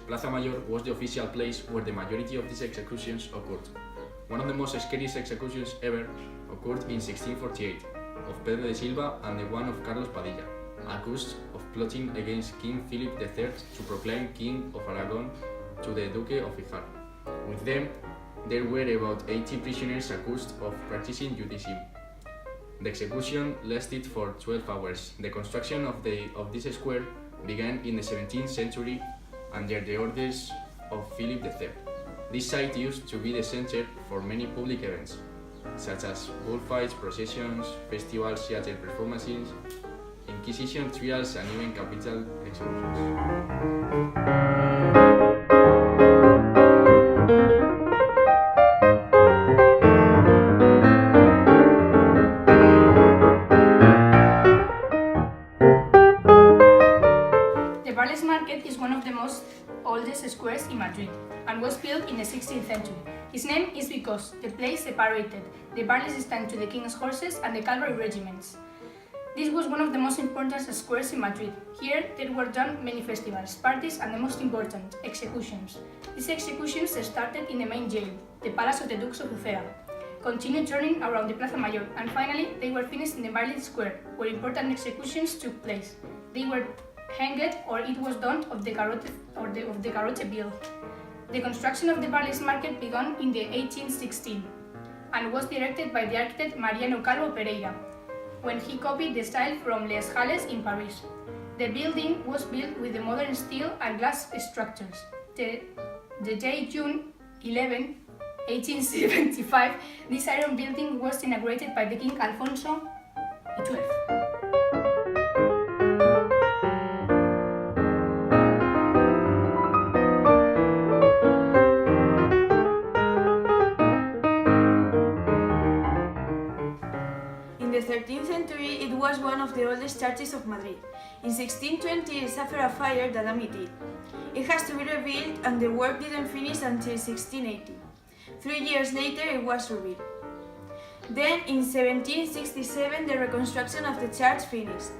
Plaza Mayor was the official place where the majority of these executions occurred. One of the most scariest executions ever occurred in 1648, of Pedro de Silva and the one of Carlos Padilla, accused of plotting against King Philip III to proclaim King of Aragon to the Duke of Híjar. With them, there were about 80 prisoners accused of practicing judaism. The execution lasted for 12 hours. The construction of this square began in the 17th century under the orders of Philip III. This site used to be the center for many public events, such as bullfights, processions, festivals, theater performances, Inquisition trials, and even capital executions. Market is one of the most oldest squares in Madrid and was built in the 16th century. Its name is because the place separated the barley stand to the king's horses and the cavalry regiments. This was one of the most important squares in Madrid. Here there were done many festivals, parties, and the most important, executions. These executions started in the main jail, the Palace of the Dukes of Uceda, continued turning around the Plaza Mayor, and finally they were finished in the Barley Square, where important executions took place. They were hanged, or it was done of the garrote bill. The construction of the Barley Market began in the 1816 and was directed by the architect Mariano Calvo Pereira, when he copied the style from Les Halles in Paris. The building was built with the modern steel and glass structures. The day June 11, 1875, this iron building was inaugurated by the King Alfonso XII. In the 13th century, it was one of the oldest churches of Madrid. In 1620, it suffered a fire that damaged it. It has to be rebuilt, and the work didn't finish until 1680. 3 years later, it was rebuilt. Then, in 1767, the reconstruction of the church finished.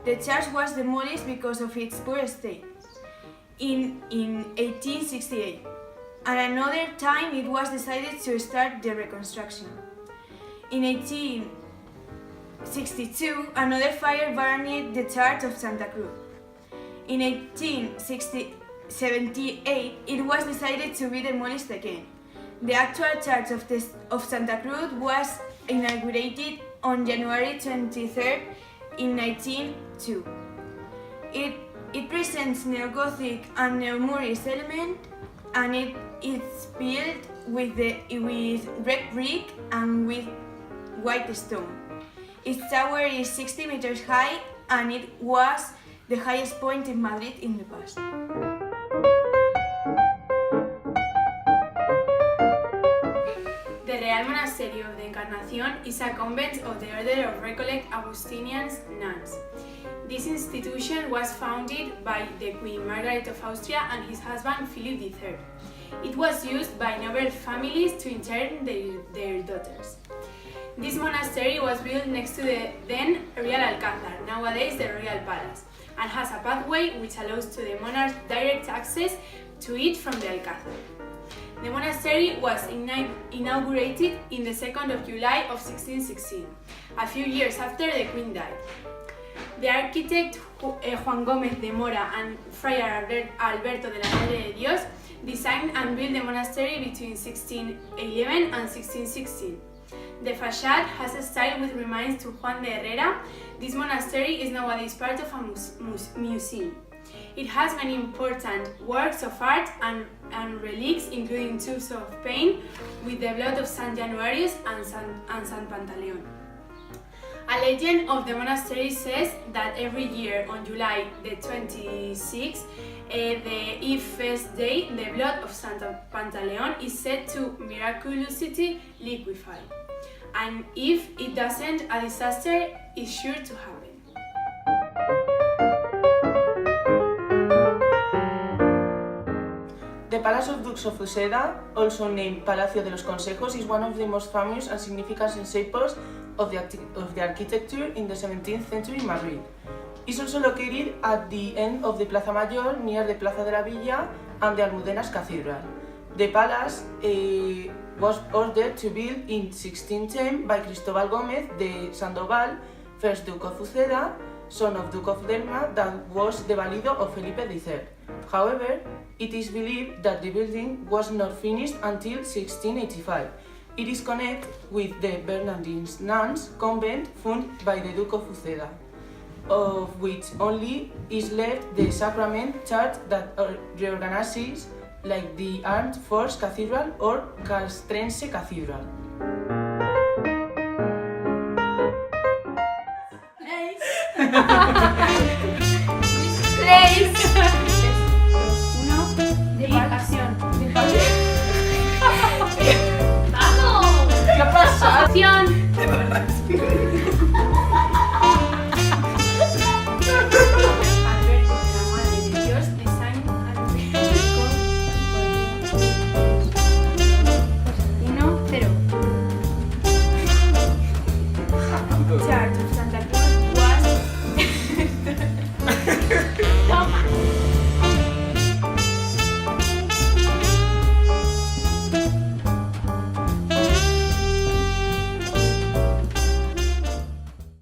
The church was demolished because of its poor state in 1868, and another time it was decided to start the reconstruction. In 1862, another fire burned the church of Santa Cruz. In 1878, it was decided to be demolished again. The actual church of Santa Cruz was inaugurated on January 23rd in 1902. It presents neo-Gothic and neo-Moorish elements, and it's built with red brick and with white stone. Its tower is 60 meters high, and it was the highest point in Madrid in the past. The Real Monastery of the Encarnación is a convent of the Order of Recollect Augustinian nuns. This institution was founded by the Queen Margaret of Austria and his husband Philip III. It was used by noble families to intern their daughters. This monastery was built next to the then Real Alcázar, nowadays the Royal Palace, and has a pathway which allows to the monarch direct access to it from the Alcázar. The monastery was inaugurated in the 2nd of July of 1616, a few years after the Queen died. The architect Juan Gómez de Mora and Friar Alberto de la Madre de Dios designed and built the monastery between 1611 and 1616. The facade has a style which reminds to Juan de Herrera. This monastery is nowadays part of a museum. It has many important works of art and relics, including tubes of paint with the blood of San Januarius and San Pantaleon. A legend of the monastery says that every year on July the 26th, the Eve feast day, the blood of Santa Pantaleon is said to miraculously liquefy, and if it doesn't, a disaster is sure to happen. The Palace of Dukes of Uceda, also named Palacio de los Consejos, is one of the most famous and significant examples of the architecture in the 17th century in Madrid. It's also located at the end of the Plaza Mayor, near the Plaza de la Villa and the Almudenas Cathedral. The palace was ordered to build in 1610 by Cristóbal Gómez de Sandoval, first Duke of Uceda, son of Duke of Lerma, that was the valido of Felipe III. However, it is believed that the building was not finished until 1685. It is connected with the Bernardine nuns convent funded by the Duke of Uceda, of which only is left the Sacrament Church that reorganizes like the Armed Force Cathedral or Castrense Cathedral. Place. De acción. ¡Vamos! ¿Qué pasa? Acción. Alberto de la Madre de Dios de San Alberto. 1-0. Church of Santa Claus was Toma.